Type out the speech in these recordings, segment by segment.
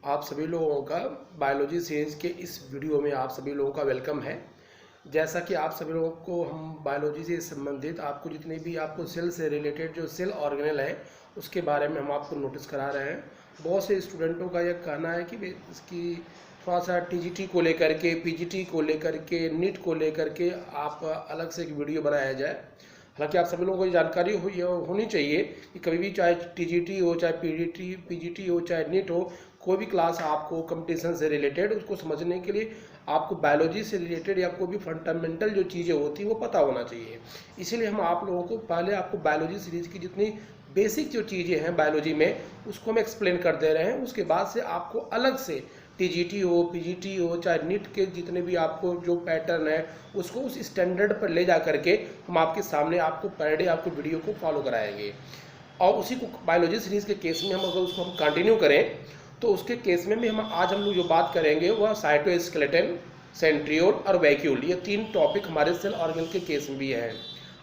आप सभी लोगों का बायोलॉजी सीरीज के इस वीडियो में आप सभी लोगों का वेलकम है। जैसा कि आप सभी लोगों को हम बायोलॉजी से संबंधित आपको जितने भी आपको सेल से रिलेटेड जो सेल ऑर्गेनेल है उसके बारे में हम आपको नोटिस करा रहे हैं। बहुत से स्टूडेंटों का यह कहना है कि इसकी थोड़ा सा टीजीटी को लेकर के, पीजीटी को लेकर के, नीट को लेकर के आप अलग से एक वीडियो बनाया जाए। हालांकि आप सभी लोगों को ये जानकारी होनी चाहिए कि कभी भी चाहे टीजीटी हो, चाहे पीजीटी हो, चाहे नीट हो, कोई भी क्लास आपको कंपटीशन से रिलेटेड उसको समझने के लिए आपको बायोलॉजी से रिलेटेड या कोई भी फंडामेंटल जो चीज़ें होती हैं वो पता होना चाहिए। इसीलिए हम आप लोगों को पहले आपको बायोलॉजी सीरीज की जितनी बेसिक जो चीज़ें हैं बायोलॉजी में उसको हम एक्सप्लेन कर दे रहे हैं। उसके बाद से आपको अलग से टीजीटी हो, पीजीटी हो, चाहे नीट के जितने भी आपको जो पैटर्न है उसको उस स्टैंडर्ड पर ले जा करके हम आपके सामने आपको पर डे आपको वीडियो को फॉलो कराएंगे। और उसी को बायोलॉजी सीरीज के केस में हम अगर उसको हम कंटिन्यू करें तो उसके केस में भी हम लोग जो बात करेंगे वह साइटोस्केलेटन, सेंट्रियोल और वैक्यूल, ये तीन टॉपिक हमारे सेल ऑर्गेनल के केस में भी है।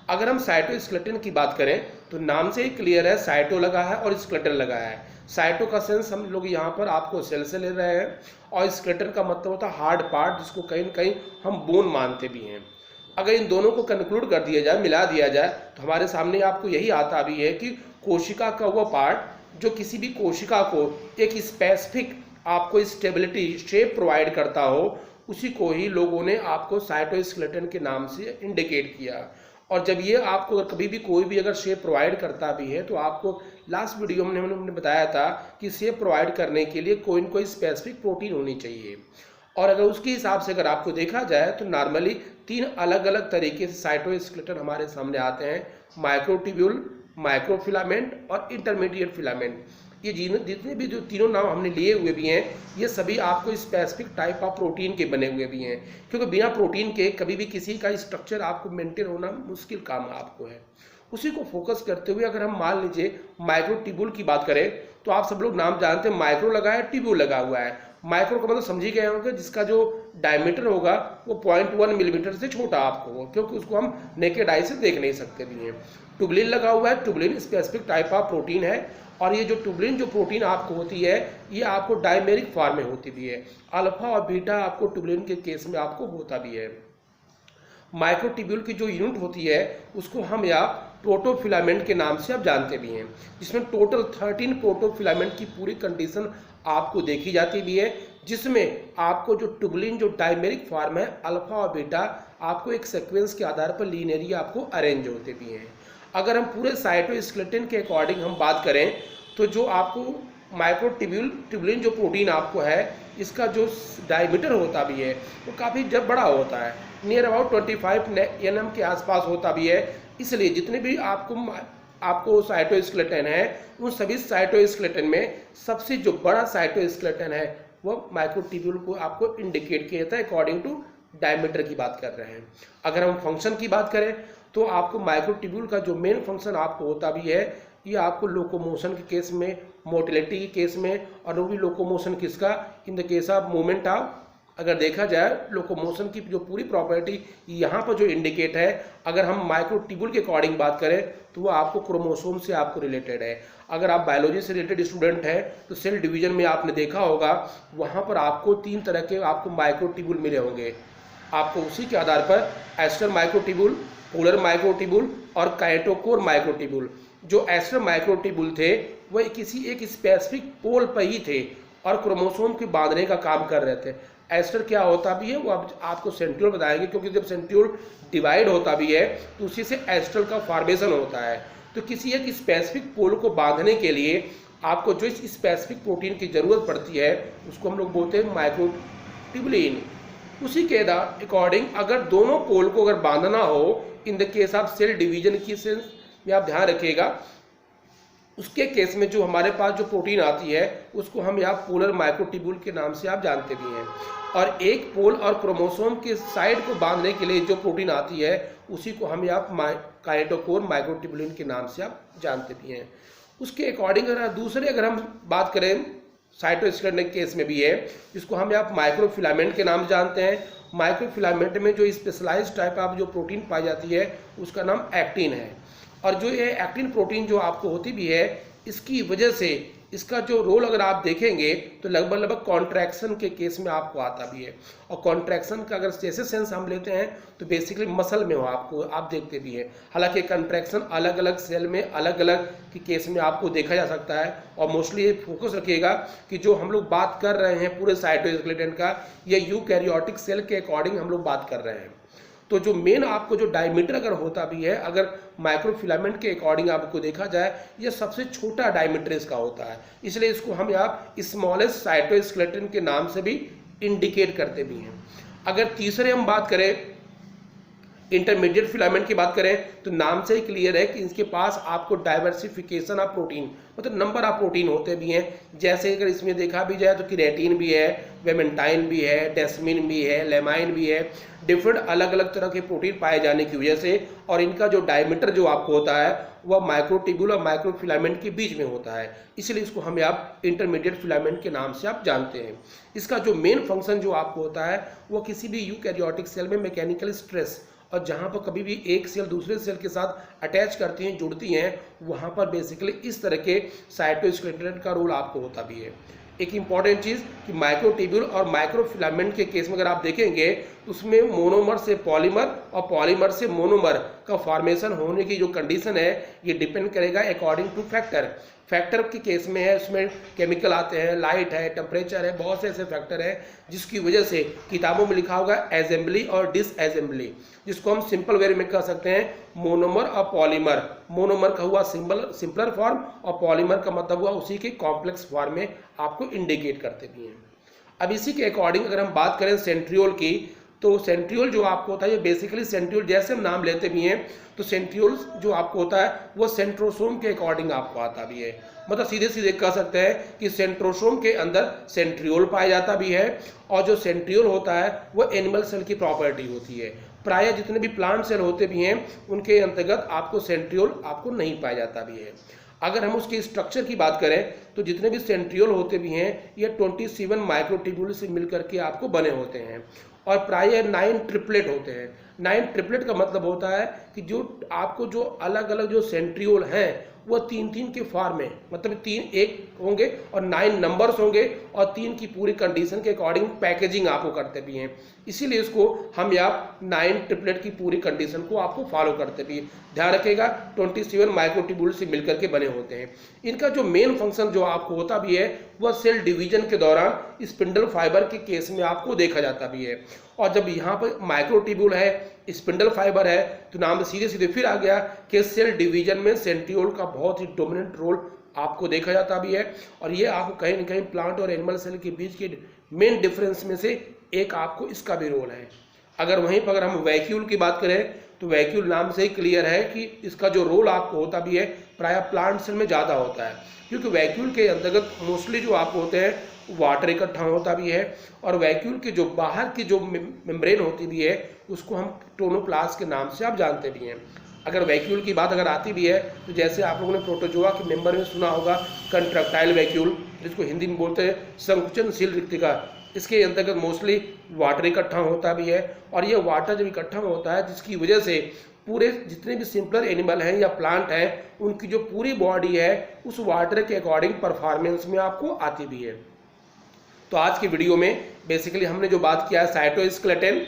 अगर हम साइटोस्केलेटन की बात करें तो नाम से ही क्लियर है, साइटो लगा है और स्केलेटन लगा है। साइटो का सेंस हम लोग यहाँ पर आपको सेल से ले रहे हैं और स्केलेटन का मतलब होता है हार्ड पार्ट, जिसको कहीं न कहीं हम बोन मानते भी हैं। अगर इन दोनों को कंक्लूड कर दिया जाए, मिला दिया जाए, तो हमारे सामने आपको यही आता भी है कि कोशिका का वो पार्ट जो किसी भी कोशिका को एक स्पेसिफिक आपको स्टेबिलिटी शेप प्रोवाइड करता हो, उसी को ही लोगों ने आपको साइटोस्केलेटन के नाम से इंडिकेट किया। और जब ये आपको कभी भी कोई भी अगर शेप प्रोवाइड करता भी है तो आपको लास्ट वीडियो में हमने बताया था कि शेप प्रोवाइड करने के लिए कोई न कोई स्पेसिफिक प्रोटीन होनी चाहिए। और अगर उसके हिसाब से अगर आपको देखा जाए तो नॉर्मली तीन अलग अलग तरीके से साइटोस्केलेटन हमारे सामने आते हैं: माइक्रोट्यूब्यूल, माइक्रोफिलामेंट और इंटरमीडिएट फिलामेंट। ये जितने भी जो तीनों नाम हमने लिए हुए भी हैं ये सभी आपको स्पेसिफिक टाइप ऑफ प्रोटीन के बने हुए भी हैं, क्योंकि बिना प्रोटीन के कभी भी किसी का स्ट्रक्चर आपको मेंटेन होना मुश्किल काम आपको है। उसी को फोकस करते हुए अगर हम मान लीजिए माइक्रोट्यूब्यूल की बात करें तो आप सब लोग नाम जानते हैं, माइक्रो लगा है, ट्यूब्यूल लगा हुआ है। माइक्रो का मतलब समझ ही गए होंगे जिसका जो डायमीटर होगा वो 0.1 मिलीमीटर से छोटा आपको हो, क्योंकि उसको हम नेकेड आई से देख नहीं सकते भी हैं। ट्यूबलिन लगा हुआ है, tubulin specific type of protein है और ये जो ट्यूबलिन जो प्रोटीन आपको होती है ये आपको डायमेरिक फॉर्म में होती भी है। अल्फा और बीटा आपको ट्यूबलिन के केस में आपको होता भी है। माइक्रोट्यूब्यूल की जो यूनिट होती है उसको हम या प्रोटोफिलामेंट के नाम से आप जानते भी हैं, जिसमें टोटल 13 प्रोटोफिलामेंट की पूरी कंडीशन आपको देखी जाती भी है, जिसमें आपको जो ट्यूबलिन जो डायमेरिक फॉर्म है अल्फा और बीटा आपको एक सीक्वेंस के आधार पर लीनियरली आपको अरेंज होते भी हैं। अगर हम पूरे साइटोस्केलेटन के अकॉर्डिंग हम बात करें तो जो आपको ट्यूबलिन जो प्रोटीन आपको है इसका जो डायमीटर होता भी है वो काफ़ी जब बड़ा होता है, नियर अबाउट 25 nm के आसपास होता भी है। इसलिए जितने भी आपको साइटोस्केलेटन है उन सभी साइटोस्केलेटन में सबसे जो बड़ा साइटोस्केलेटन है वो माइक्रोट्यूब्यूल को आपको इंडिकेट किया जाता है अकॉर्डिंग टू डायमीटर की बात कर रहे हैं। अगर हम फंक्शन की बात करें तो आपको माइक्रोट्यूब्यूल का जो मेन फंक्शन आपको होता भी है ये आपको लोकोमोशन के केस में, मोटिलिटी के केस में, और वो भी लोकोमोशन किसका, इन the case of movement of, अगर देखा जाए लोकोमोशन की जो पूरी प्रॉपर्टी यहाँ पर जो इंडिकेट है, अगर हम माइक्रोट्यूब्यूल के अकॉर्डिंग बात करें तो वो आपको क्रोमोसोम से आपको रिलेटेड है। अगर आप बायोलॉजी से रिलेटेड स्टूडेंट हैं तो सेल डिवीजन में आपने देखा होगा वहाँ पर आपको 3 तरह के आपको माइक्रोट्यूब्यूल मिले होंगे। आपको उसी के आधार पर एस्टर माइक्रोट्यूब्यूल, पोलर माइक्रोट्यूब्यूल और काइनेटोकोर माइक्रोट्यूब्यूल। जो एस्टर माइक्रोट्यूब्यूल थे वह किसी एक स्पेसिफिक पोल पर ही थे और क्रोमोसोम के बांधने का काम कर रहे थे। एस्टर क्या होता भी है वो आपको सेंट्रियोल बताएंगे, क्योंकि जब सेंट्रियोल डिवाइड होता भी है तो उसी से एस्टर का फॉर्मेशन होता है। तो किसी एक स्पेसिफिक पोल को बांधने के लिए आपको जो स्पेसिफिक प्रोटीन की जरूरत पड़ती है उसको हम लोग बोलते हैं माइक्रोट्यूबुलिन। उसी के अकॉर्डिंग अगर दोनों पोल को अगर बांधना हो in the case of cell division की सेंस में आप ध्यान रखिएगा, उसके केस में जो हमारे पास जो प्रोटीन आती है उसको हम यहाँ पोलर माइक्रोट्यूब्यूल के नाम से आप जानते भी हैं। और एक पोल और क्रोमोसोम के साइड को बांधने के लिए जो प्रोटीन आती है उसी को हम यहाँ काइनेटोकोर माइक्रोट्यूबुलिन के नाम से आप जानते भी हैं। उसके अकॉर्डिंग अगर हम बात करें साइटोस्केलेटन के केस में भी है, जिसको हम यहाँ माइक्रोफिलामेंट के नाम जानते हैं। माइक्रोफिलामेंट में जो स्पेशलाइज्ड टाइप ऑफ जो प्रोटीन पाई जाती है उसका नाम एक्टिन है। और जो ये एक्टिन प्रोटीन जो आपको होती भी है इसकी वजह से इसका जो रोल अगर आप देखेंगे तो लगभग कॉन्ट्रैक्शन के केस में आपको आता भी है। और कॉन्ट्रैक्शन का अगर जैसे सेंस हम लेते हैं तो बेसिकली मसल में हो आपको, आप देखते भी हैं। हालांकि कंट्रैक्शन अलग अलग सेल में अलग अलग के केस में आपको देखा जा सकता है। और मोस्टली ये फोकस रखिएगा कि जो हम लोग बात कर रहे हैं पूरे साइटोस्केलेटन का, या यूकैरियोटिक सेल के अकॉर्डिंग हम लोग बात कर रहे हैं। तो जो मेन आपको जो डायमीटर अगर होता भी है, अगर माइक्रोफिलामेंट के अकॉर्डिंग आपको देखा जाए, ये सबसे छोटा डायमीटर इसका होता है, इसलिए इसको हम यहाँ स्मॉलेस्ट साइटोस्केलेटन के नाम से भी इंडिकेट करते भी हैं। अगर तीसरे हम बात करें इंटरमीडिएट फिलामेंट की बात करें तो नाम से ही क्लियर है कि इसके पास आपको डाइवर्सिफिकेशन ऑफ प्रोटीन, मतलब नंबर ऑफ प्रोटीन होते भी हैं। जैसे अगर इसमें देखा भी जाए तो केराटिन भी है, वेमेंटाइन भी है, डेस्मिन भी है, लेमाइन भी है, डिफरेंट अलग अलग तरह के प्रोटीन पाए जाने की वजह से। और इनका जो डायमीटर जो आपको होता है वह माइक्रोट्यूब्यूल और माइक्रोफिलामेंट के बीच में होता है, इसलिए इसको हम आप इंटरमीडिएट फिलामेंट के नाम से आप जानते हैं। इसका जो मेन फंक्शन जो आपको होता है वो किसी भी यूकैरियोटिक सेल में मैकेनिकल स्ट्रेस, और जहाँ पर कभी भी एक सेल दूसरे सेल के साथ अटैच करती हैं, जुड़ती हैं, वहाँ पर बेसिकली इस तरह के साइटोस्केलेटन का रोल आपको होता भी है। एक इंपॉर्टेंट चीज़ कि माइक्रोट्यूब्यूल और माइक्रोफिलामेंट के केस में अगर आप देखेंगे तो उसमें मोनोमर से पॉलीमर और पॉलीमर से मोनोमर का फॉर्मेशन होने की जो कंडीशन है ये डिपेंड करेगा अकॉर्डिंग टू फैक्टर। फैक्टर के केस में है, उसमें केमिकल आते हैं, लाइट है, टेम्परेचर है, बहुत से ऐसे फैक्टर हैं जिसकी वजह से किताबों में लिखा होगा असेंबली और डिसअसेंबली, जिसको हम सिंपल वे में कह सकते हैं मोनोमर और पॉलीमर। मोनोमर का हुआ सिंपलर फॉर्म और पॉलीमर का मतलब हुआ उसी के कॉम्प्लेक्स फॉर्म में आपको इंडिकेट करते भी हैं। अब इसी के अकॉर्डिंग अगर हम बात करें सेंट्रियोल की, तो सेंट्रियोल जो आपको होता है ये बेसिकली सेंट्रियोल जैसे हम नाम लेते भी हैं तो सेंट्रियोल जो आपको होता है वो सेंट्रोसोम के अकॉर्डिंग आपको आता भी है। मतलब सीधे सीधे कह सकते हैं कि सेंट्रोसोम के अंदर सेंट्रियोल पाया जाता भी है, और जो सेंट्रियोल होता है वो एनिमल सेल की प्रॉपर्टी होती है। प्राय जितने भी प्लांट सेल होते भी हैं उनके अंतर्गत आपको सेंट्रियोल आपको नहीं पाया जाता भी है। अगर हम उसके स्ट्रक्चर की बात करें तो जितने भी सेंट्रियोल होते भी हैं ये 27 माइक्रोट्यूब्यूल से मिलकर के आपको बने होते हैं, और प्राय 9 ट्रिपलेट होते हैं। 9 ट्रिपलेट का मतलब होता है कि जो आपको जो अलग अलग जो सेंट्रियोल हैं वो 3-3 के फॉर्म में, मतलब 3 एक होंगे और 9 नंबर्स होंगे, और 3 की पूरी कंडीशन के अकॉर्डिंग पैकेजिंग आपको करते भी हैं। इसीलिए इसको हम यहाँ 9 ट्रिपलेट की पूरी कंडीशन को आपको फॉलो करते भी हैं। ध्यान रखिएगा 27 माइक्रोट्यूब्यूल से मिलकर के बने होते हैं। इनका जो मेन फंक्शन जो आपको होता भी है वह सेल डिवीजन के दौरान स्पिंडल फाइबर के केस में आपको देखा जाता भी है। और जब यहाँ पर माइक्रोट्यूब्यूल है, स्पिंडल फाइबर है, तो नाम सीधे सीधे फिर आ गया कि सेल डिवीजन में सेंट्रियोल का बहुत ही डोमिनेंट रोल आपको देखा जाता भी है। और ये आपको कहीं न कहीं प्लांट और एनिमल सेल के बीच के मेन डिफरेंस में से एक आपको इसका भी रोल है। अगर वहीं पर अगर हम वैक्यूल की बात करें तो वैक्यूल नाम से ही क्लियर है कि इसका जो रोल आपको होता भी है प्राय प्लांट सेल में ज़्यादा होता है, क्योंकि वैक्यूल के अंतर्गत मोस्टली जो आपको होते हैं वाटर इकट्ठा होता भी है, और वैक्यूल के जो बाहर की जो मेम्ब्रेन होती भी है उसको हम टोनोप्लास्ट के नाम से आप जानते भी हैं। अगर वैक्यूल की बात अगर आती भी है तो जैसे आप लोगों ने प्रोटोजोआ के मेंबर में सुना होगा कंट्रैक्टाइल वैक्यूल, जिसको हिंदी में बोलते हैं संकुचनशील रिक्तिका, इसके अंतर्गत मोस्टली वाटर इकट्ठा होता भी है। और ये वाटर जब इकट्ठा होता है जिसकी वजह से पूरे जितने भी सिंपलर एनिमल हैं या प्लांट हैं उनकी जो पूरी बॉडी है उस वाटर के अकॉर्डिंग परफॉर्मेंस में आपको आती भी है। तो आज की वीडियो में बेसिकली हमने जो बात किया है साइटोस्केलेटन,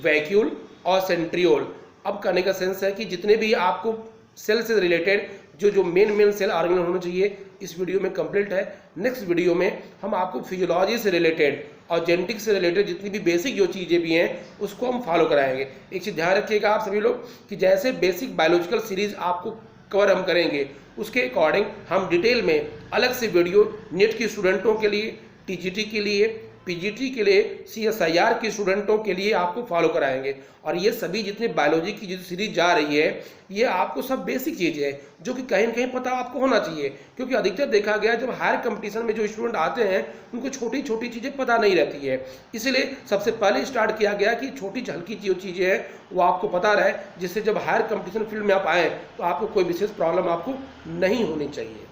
वैक्यूल और सेंट्रियोल। अब कहने का सेंस है कि जितने भी आपको सेल से रिलेटेड जो मेन सेल ऑर्गेनल होना चाहिए इस वीडियो में कंप्लीट है। नेक्स्ट वीडियो में हम आपको फिजियोलॉजी से रिलेटेड और जेनेटिक्स से रिलेटेड जितनी भी बेसिक जो चीज़ें भी हैं उसको हम फॉलो कराएंगे। एक चीज़ ध्यान रखिएगा आप सभी लोग कि जैसे बेसिक बायोलॉजिकल सीरीज आपको कवर हम करेंगे उसके अकॉर्डिंग हम डिटेल में अलग से वीडियो नेट के स्टूडेंटों के लिए, टीजीटी के लिए, पीजीटी के लिए, सीएसआईआर के स्टूडेंटों के लिए आपको फॉलो कराएंगे। और ये सभी जितने बायोलॉजी की जो सीरीज जा रही है ये आपको सब बेसिक चीज़ें हैं जो कि कहीं न कहीं पता आपको होना चाहिए, क्योंकि अधिकतर देखा गया जब हायर कंपटीशन में जो स्टूडेंट आते हैं उनको छोटी छोटी चीज़ें पता नहीं रहती है। इसलिए सबसे पहले स्टार्ट किया गया कि छोटी हल्की जो चीज़ें हैं वो आपको पता रहे, जिससे जब हायर कंपटीशन फील्ड में आप आएँ तो आपको कोई विशेष प्रॉब्लम आपको नहीं होनी चाहिए।